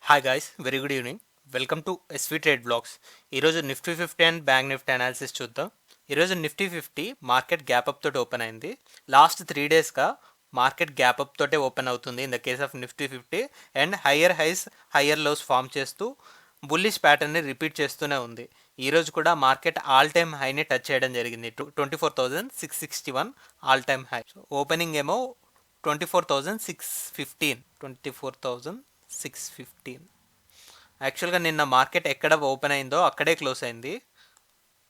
Hi guys, very good evening. Welcome to SV trade blogs. ఈరోజు Nifty 50 and bank Nifty analysis చూద్దాం. ఈరోజు Nifty 50 market gap up తోటి open అయింది. Last 3 డేస్గా market gap up తోటే open అవుతుంది in the case of Nifty 50. And higher highs higher lows form చేస్తూ bullish ప్యాటర్న్ని రిపీట్ చేస్తూనే ఉంది. ఈరోజు కూడా మార్కెట్ ఆల్ టైమ్ హైని టచ్ చేయడం జరిగింది. 24,661 ఆల్ టైమ్ హై. ఓపెనింగ్ ఏమో 24,615. 24,615. యాక్చువల్గా నిన్న మార్కెట్ ఎక్కడ ఓపెన్ అయిందో అక్కడే క్లోజ్ అయింది.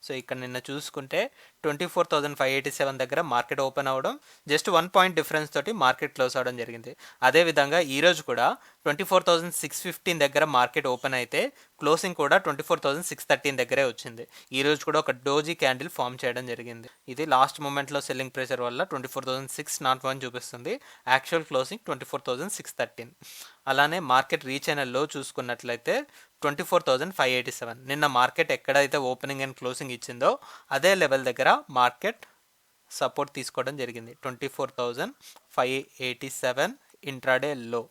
సో ఇక్కడ నిన్న చూసుకుంటే 24,587 దగ్గర మార్కెట్ ఓపెన్ అవ్వడం, జస్ట్ 1 పాయింట్ డిఫరెన్స్ తోటి మార్కెట్ క్లోజ్ అవ్వడం జరిగింది. అదేవిధంగా ఈరోజు కూడా 24,615 దగ్గర మార్కెట్ ఓపెన్ అయితే క్లోజింగ్ కూడా 24,613 దగ్గరే వచ్చింది. ఈరోజు కూడా ఒక డోజీ క్యాండిల్ ఫామ్ చేయడం జరిగింది. ఇది లాస్ట్ మూమెంట్లో సెల్లింగ్ ప్రెషర్ వల్ల 24,601 చూపిస్తుంది. Actual closing 24,613. అలానే మార్కెట్ రీచ్ అయిన లో చూసుకున్నట్లయితే 24,587. నిన్న మార్కెట్ ఎక్కడైతే ఓపెనింగ్ అండ్ క్లోజింగ్ ఇచ్చిందో అదే లెవెల్ దగ్గర మార్కెట్ సపోర్ట్ తీసుకోవడం జరిగింది. 24,587 ఇంట్రాడే లో.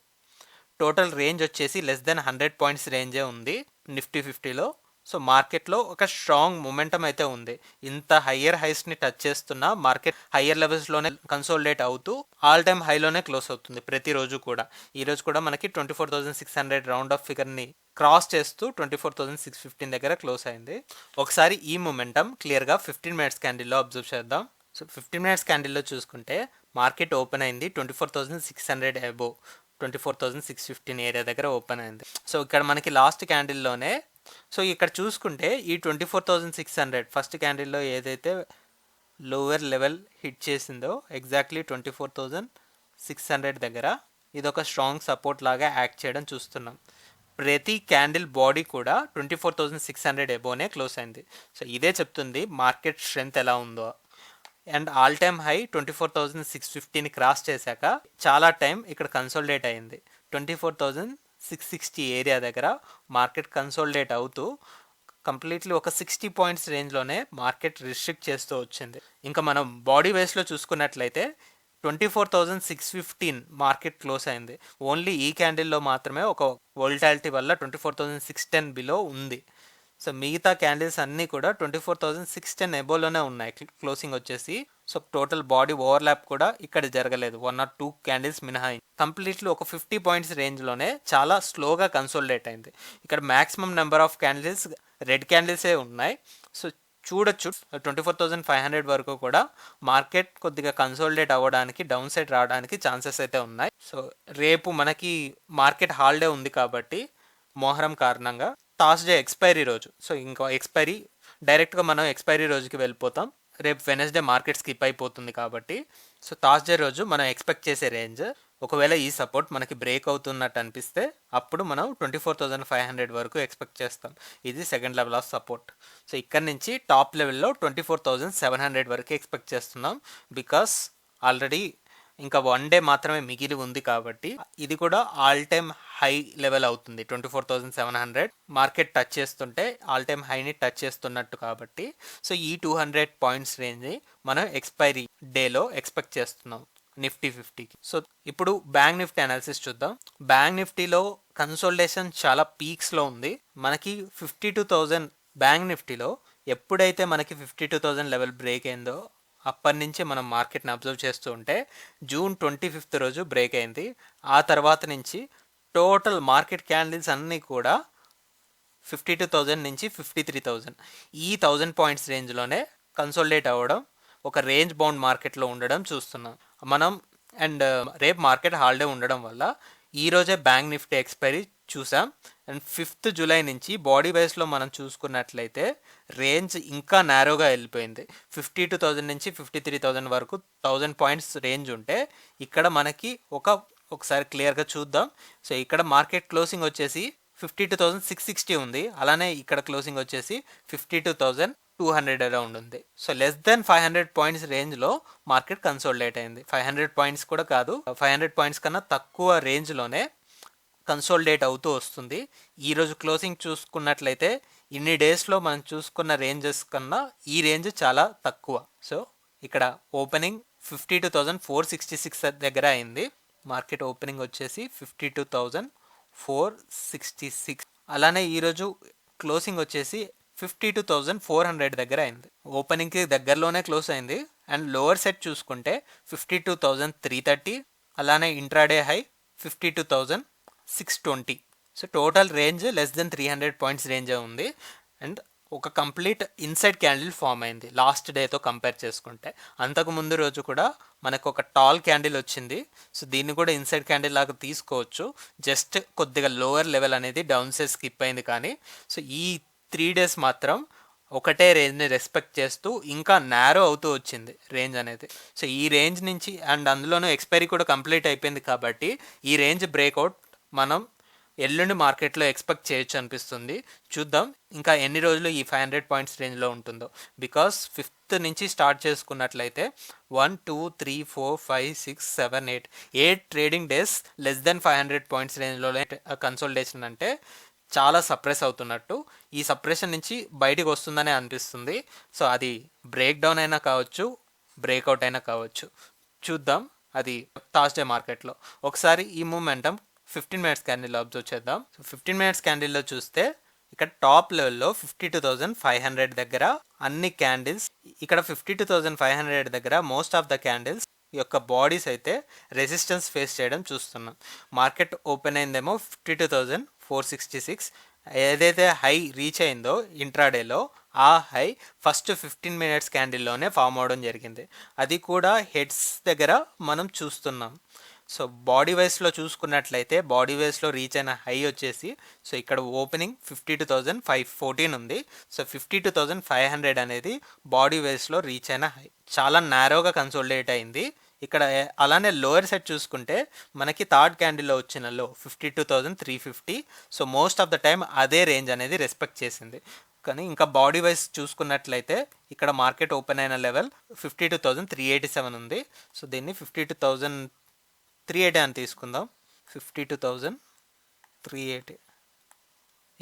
టోటల్ రేంజ్ వచ్చేసి లెస్ దెన్ 100 పాయింట్స్ రేంజే ఉంది నిఫ్టీ 50లో. సో మార్కెట్లో ఒక స్ట్రాంగ్ మొమెంటం అయితే ఉంది. ఇంత హయ్యర్ హైస్ని టచ్ చేస్తున్న మార్కెట్ హయ్యర్ లెవెల్స్లోనే కన్సోలిడేట్ అవుతూ ఆల్ టైమ్ హైలోనే క్లోజ్ అవుతుంది ప్రతిరోజు కూడా. ఈరోజు కూడా మనకి 24,600 రౌండ్ ఆఫ్ ఫిగర్ని క్రాస్ చేస్తూ 24,615 దగ్గర క్లోజ్ అయింది. ఒకసారి ఈ మొమెంటం క్లియర్గా 15 మినిట్స్ క్యాండిల్లో అబ్జర్వ్ చేద్దాం. సో 15 మినిట్స్ క్యాండిల్లో చూసుకుంటే మార్కెట్ ఓపెన్ అయింది 24,600 అబోవ్, 24,615 ఏరియా దగ్గర ఓపెన్ అయింది. సో ఇక్కడ మనకి లాస్ట్ క్యాండిల్లోనే, సో ఇక్కడ చూసుకుంటే ఈ 24,600 ఫస్ట్ క్యాండిల్లో ఏదైతే లోవర్ లెవెల్ హిట్ చేసిందో ఎగ్జాక్ట్లీ 24,600 దగ్గర ఇదొక స్ట్రాంగ్ సపోర్ట్ లాగా యాక్ట్ చేయడం చూస్తున్నాం. ప్రతి క్యాండిల్ బాడీ కూడా 24,600 ఎబోనే క్లోజ్ అయింది. సో ఇదే చెప్తుంది మార్కెట్ స్ట్రెంగ్త్ ఎలా ఉందో. అండ్ ఆల్ టైమ్ హై 24,615ని క్రాస్ చేశాక చాలా టైం ఇక్కడ కన్సోలిడేట్ అయింది. 24,660 ఏరియా దగ్గర మార్కెట్ కన్సోలిడేట్ అవుతూ కంప్లీట్లీ ఒక 60 పాయింట్స్ రేంజ్లోనే మార్కెట్ రిస్ట్రిక్ట్ చేస్తూ వచ్చింది. ఇంకా మనం బాడీ వేస్లో చూసుకున్నట్లయితే 24,615 మార్కెట్ క్లోజ్ అయింది. ఓన్లీ ఈ క్యాండిల్లో మాత్రమే ఒక వోల్టాలిటీ వల్ల 24,610 బిలో ఉంది. సో మిగతా క్యాండిల్స్ అన్నీ కూడా 24,610 ఎబోలోనే ఉన్నాయి క్లోజింగ్ వచ్చేసి. సో టోటల్ బాడీ ఓవర్లాప్ కూడా ఇక్కడ జరగలేదు, 1 or 2 క్యాండిల్స్ మినహాయి. కంప్లీట్లీ ఒక 50 పాయింట్స్ రేంజ్లోనే చాలా స్లోగా కన్సోలిడేట్ అయింది. ఇక్కడ maximum number of candles red క్యాండిల్సే ఉన్నాయి. సో చూడొచ్చు 24,500 వరకు కూడా మార్కెట్ కొద్దిగా కన్సోలిడేట్ అవ్వడానికి, డౌన్ సైడ్ రావడానికి ఛాన్సెస్ అయితే ఉన్నాయి. సో రేపు మనకి మార్కెట్ హాలిడే ఉంది కాబట్టి మొహరం కారణంగా థర్స్డే ఎక్స్పైరీ రోజు. సో ఇంకా ఎక్స్పైరీ డైరెక్ట్గా మనం ఎక్స్పైరీ రోజుకి వెళ్ళిపోతాం. రేపు వెనస్డే మార్కెట్ స్కిప్ అయిపోతుంది కాబట్టి సో థర్స్డే రోజు మనం ఎక్స్పెక్ట్ చేసే రేంజ్, ఒకవేళ ఈ సపోర్ట్ మనకి బ్రేక్ అవుతున్నట్టు అనిపిస్తే అప్పుడు మనం 24,500 వరకు ఎక్స్పెక్ట్ చేస్తాం. ఇది second level of support. So ఇక్కడ నుంచి టాప్ లెవెల్లో 24,700 వరకు ఎక్స్పెక్ట్ చేస్తున్నాం. బికాస్ ఆల్రెడీ ఇంకా 1 డే మాత్రమే మిగిలి ఉంది కాబట్టి ఇది కూడా ఆల్ టైమ్ హై లెవెల్ అవుతుంది. 24,700 మార్కెట్ టచ్ చేస్తుంటే ఆల్ టైమ్ హైని టచ్ చేస్తున్నట్టు కాబట్టి సో ఈ 200 పాయింట్స్ రేంజ్ని మనం ఎక్స్పైరీ డేలో ఎక్స్పెక్ట్ చేస్తున్నాం నిఫ్టీ 50కి. సో ఇప్పుడు బ్యాంక్ నిఫ్టీ అనాలిసిస్ చూద్దాం. బ్యాంక్ నిఫ్టీలో కన్సోలిడేషన్ చాలా పీక్స్లో ఉంది. మనకి 52,000 బ్యాంక్ నిఫ్టీలో ఎప్పుడైతే మనకి 52,000 లెవెల్ బ్రేక్ అయిందో అప్పటి నుంచి మనం మార్కెట్ని అబ్జర్వ్ చేస్తూ ఉంటే జూన్ 25th రోజు బ్రేక్ అయింది. ఆ తర్వాత నుంచి టోటల్ మార్కెట్ క్యాండిల్స్ అన్నీ కూడా 52,000 నుంచి 53,000 ఈ 1000 పాయింట్స్ రేంజ్లోనే కన్సోలిడేట్ అవ్వడం, ఒక రేంజ్ బౌండ్ మార్కెట్లో ఉండడం చూస్తున్నాం మనం. అండ్ రేపు మార్కెట్ హాలిడే ఉండడం వల్ల ఈరోజే బ్యాంక్ నిఫ్టీ ఎక్స్పైరీ చూసాం. అండ్ 5th జూలై నుంచి బాడీ వైస్లో మనం చూసుకున్నట్లయితే రేంజ్ ఇంకా నారోగా వెళ్ళిపోయింది. 52,000 నుంచి 53,000 వరకు 1000 పాయింట్స్ రేంజ్ ఉంటే ఇక్కడ మనకి ఒకసారి క్లియర్గా చూద్దాం. సో ఇక్కడ మార్కెట్ క్లోజింగ్ వచ్చేసి 52,660 ఉంది. అలానే ఇక్కడ క్లోజింగ్ వచ్చేసి 52,200 అరౌండ్ ఉంది. సో లెస్ దెన్ 500 పాయింట్స్ రేంజ్లో మార్కెట్ కన్సోలిడేట్ అయింది. 500 పాయింట్స్ కూడా కాదు, 500 పాయింట్స్ కన్నా తక్కువ రేంజ్లోనే కన్సోలిడేట్ అవుతూ వస్తుంది. ఈరోజు క్లోజింగ్ చూసుకున్నట్లయితే ఇన్ని డేస్లో మనం చూసుకున్న రేంజెస్ కన్నా ఈ రేంజ్ చాలా తక్కువ. సో ఇక్కడ ఓపెనింగ్ 52,466 దగ్గర అయింది. మార్కెట్ ఓపెనింగ్ వచ్చేసి 52,466 466. అలానే ఈరోజు క్లోజింగ్ వచ్చేసి 52,400 దగ్గర అయింది. ఓపెనింగ్కి దగ్గరలోనే క్లోజ్ అయింది. అండ్ లోవర్ సెట్ చూసుకుంటే 52,330, అలానే intraday high 52,620. So total range less than 300 points range ఉంది. అండ్ ఒక కంప్లీట్ ఇన్సైడ్ క్యాండిల్ ఫామ్ అయింది లాస్ట్ డేతో కంపేర్ చేసుకుంటే. అంతకు ముందు రోజు కూడా మనకు ఒక టాల్ క్యాండిల్ వచ్చింది. సో దీన్ని కూడా ఇన్సైడ్ క్యాండిల్ లాగా తీసుకోవచ్చు. జస్ట్ కొద్దిగా లోవర్ లెవెల్ అనేది డౌన్ సైడ్ స్కిప్ అయింది. కానీ సో ఈ 3 డేస్ మాత్రం ఒకటే రేంజ్ని రెస్పెక్ట్ చేస్తూ ఇంకా నారో అవుతూ వచ్చింది రేంజ్ అనేది. సో ఈ రేంజ్ నుంచి అండ్ అందులోనూ ఎక్స్పైరీ కూడా కంప్లీట్ అయిపోయింది కాబట్టి ఈ రేంజ్ బ్రేక్అవుట్ మనం ఎల్లుండి మార్కెట్లో ఎక్స్పెక్ట్ చేయొచ్చు అనిపిస్తుంది. చూద్దాం ఇంకా ఎన్ని రోజులు ఈ 500 పాయింట్స్ రేంజ్లో ఉంటుందో. బికాస్ 5th నుంచి స్టార్ట్ చేసుకున్నట్లయితే 1 2 3 4 5 6 7 8 trading days less than 500 points రేంజ్లోనే కన్సోలిడేషన్ అంటే చాలా సప్రెస్ అవుతున్నట్టు. ఈ సప్రెషన్ నుంచి బయటికి వస్తుందనే అనిపిస్తుంది. సో అది బ్రేక్ డౌన్ అయినా కావచ్చు, బ్రేక్అవుట్ అయినా కావచ్చు. చూద్దాం అది థర్స్డే మార్కెట్లో. ఒకసారి ఈ మూమెంటం 15 మినిట్స్ క్యాండిల్లో అబ్జర్వ్ చేద్దాం. సో 15 మినిట్స్ క్యాండిల్లో చూస్తే ఇక్కడ టాప్ లెవెల్లో 52,500 దగ్గర అన్ని క్యాండిల్స్, ఇక్కడ 52,500 దగ్గర మోస్ట్ ఆఫ్ ద క్యాండిల్స్ యొక్క బాడీస్ అయితే రెసిస్టెన్స్ ఫేస్ చేయడం చూస్తున్నాం. మార్కెట్ ఓపెన్ అయిందేమో 52,466. ఏదైతే హై రీచ్ అయిందో ఇంట్రాడేలో ఆ హై ఫస్ట్ 15 మినిట్స్ క్యాండిల్లోనే ఫామ్ అవడం జరిగింది. అది కూడా హెడ్స్ దగ్గర మనం చూస్తున్నాం. సో బాడీ వైస్లో చూసుకున్నట్లయితే బాడీ వైస్లో రీచ్ అయిన హై వచ్చేసి సో ఇక్కడ ఓపెనింగ్ 52,514 ఉంది. సో 52,500 అనేది బాడీ వైస్లో రీచ్ అయిన హై. చాలా నారోగా కన్సోలిడేట్ అయింది. ఇక్కడ అలానే లోయర్ సెట్ చూసుకుంటే మనకి థర్డ్ క్యాండిల్లో వచ్చిన లో 52,350. So most of the time అదే రేంజ్ అనేది రెస్పెక్ట్ చేసింది. కానీ ఇంకా బాడీ వైజ్ చూసుకున్నట్లయితే ఇక్కడ మార్కెట్ ఓపెన్ అయిన లెవెల్ 52,387 ఉంది. సో దీన్ని 52,380 అని తీసుకుందాం. 52,380.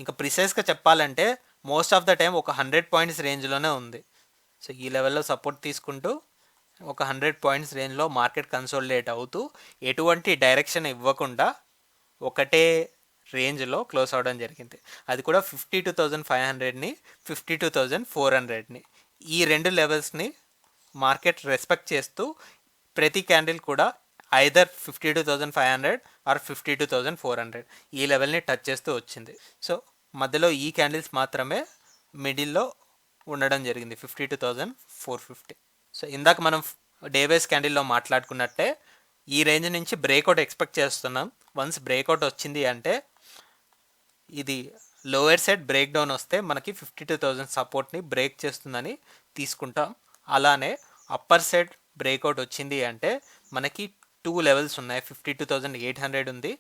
ఇంకా ప్రిసైజ్గా చెప్పాలంటే మోస్ట్ ఆఫ్ ద టైం ఒక 100 పాయింట్స్ రేంజ్లోనే ఉంది. సో ఈ లెవెల్లో సపోర్ట్ తీసుకుంటూ ఒక 100 పాయింట్స్ రేంజ్లో మార్కెట్ కన్సోలిడేట్ అవుతూ ఎటువంటి డైరెక్షన్ ఇవ్వకుండా ఒకటే రేంజ్లో క్లోజ్ అవడం జరిగింది. అది కూడా 52,500ని 52,400ని ఈ రెండు లెవెల్స్ని మార్కెట్ రెస్పెక్ట్ చేస్తూ ప్రతి క్యాండిల్ కూడా ఐదర్ 52,500 ఆర్ 52,400 ఈ లెవెల్ని టచ్ చేస్తూ వచ్చింది. సో మధ్యలో ఈ క్యాండిల్స్ మాత్రమే మిడిల్లో ఉండడం జరిగింది 52,450. సో ఇందాక మనం డే వైస్ క్యాండిల్లో మాట్లాడుకున్నట్టే ఈ రేంజ్ నుంచి బ్రేక్అవుట్ ఎక్స్పెక్ట్ చేస్తున్నాం. వన్స్ బ్రేక్అవుట్ వచ్చింది అంటే ఇది లోయర్ సైడ్ బ్రేక్ డౌన్ వస్తే మనకి 52,000 సపోర్ట్ని బ్రేక్ చేస్తుందని తీసుకుంటాం. అలానే అప్పర్ సైడ్ బ్రేక్అవుట్ వచ్చింది అంటే మనకి 2 లెవెల్స్ ఉన్నాయి. 52,800 ఉంది.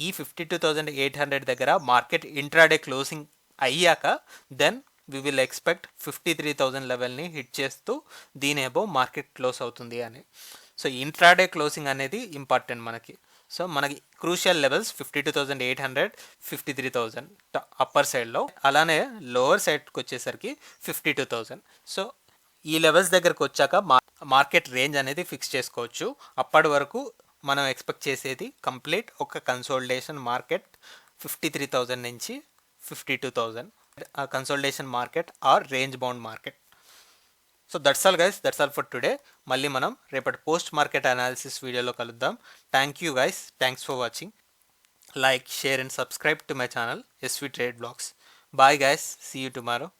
ఈ 52,800 దగ్గర మార్కెట్ ఇంట్రాడే క్లోజింగ్ అయ్యాక దెన్ వి విల్ ఎక్స్పెక్ట్ 53,000 లెవెల్ని హిట్ చేస్తూ దీని అబోవ్ మార్కెట్ క్లోజ్ అవుతుంది అని. సో ఇంట్రాడే క్లోజింగ్ అనేది ఇంపార్టెంట్ మనకి. సో మనకి క్రూషియల్ లెవెల్స్ 52,800, 53,000 అప్పర్ సైడ్లో, అలానే లోవర్ సైడ్కి వచ్చేసరికి 52,000. సో ఈ లెవెల్స్ దగ్గరకు వచ్చాక మార్కెట్ రేంజ్ అనేది ఫిక్స్ చేసుకోవచ్చు. అప్పటి వరకు మనం ఎక్స్పెక్ట్ చేసేది కంప్లీట్ ఒక కన్సోలిడేషన్ మార్కెట్ 53,000 నుంచి 52,000 consolidation market or range bound market. So that's all guys, that's all for today. మళ్ళీ మనం రేపటి పోస్ట్ మార్కెట్ అనాలిసిస్ వీడియోలో కలుద్దాం. Thank you guys, thanks for watching. Like, share and subscribe to my channel SV Trade Blogs. Bye guys, see you tomorrow.